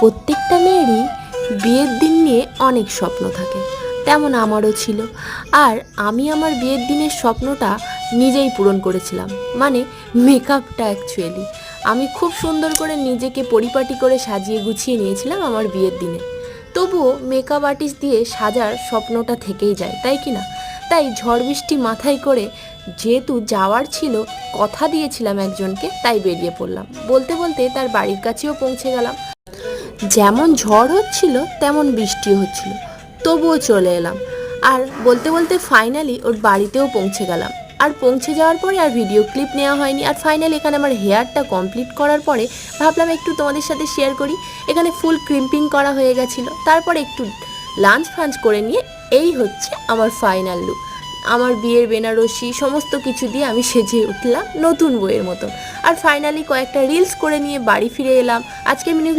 প্রত্যেকটা মেয়েরই বিয়ের দিন নিয়ে অনেক স্বপ্ন থাকে, তেমন আমারও ছিল। আর আমি আমার বিয়ের দিনের স্বপ্নটা নিজেই পূরণ করেছিলাম, মানে মেকআপটা অ্যাকচুয়ালি আমি খুব সুন্দর করে নিজেকে পরিপাটি করে সাজিয়ে গুছিয়ে নিয়েছিলাম আমার বিয়ের দিনে। তবুও মেকআপ আর্টিস্ট দিয়ে সাজার স্বপ্নটা থেকেই যায়, তাই কি না? তাই ঝড় বৃষ্টি মাথায় করে যেহেতু যাওয়ার ছিল, কথা দিয়েছিলাম একজনকে, তাই বেরিয়ে পড়লাম। বলতে বলতে তার বাড়ির কাছেও পৌঁছে গেলাম। যেমন ঝড় হচ্ছিল তেমন বৃষ্টিও হচ্ছিল, তবুও চলে এলাম। আর বলতে বলতে ফাইনালি ওর বাড়িতেও পৌঁছে গেলাম। আর পৌঁছে যাওয়ার পরে আর ভিডিও ক্লিপ নেওয়া হয়নি। আর ফাইনালি এখানে আমার হেয়ারটা কমপ্লিট করার পরে ভাবলাম একটু তোমাদের সাথে শেয়ার করি। এখানে ফুল ক্রিম্পিং করা হয়ে গেছিলো, তারপরে একটু লাঞ্চ ফাঞ্চ করে নিয়ে এই হচ্ছে আমার ফাইনাল লুক। আমার বিয়ের বেনারসি সমস্ত কিছু দিয়ে আমি সেজে উঠলাম নতুন বইয়ের মতন। আর ফাইনালি কয়েকটা রিলস করে নিয়ে বাড়ি ফিরে এলাম। আজকের মিনি ব্লগ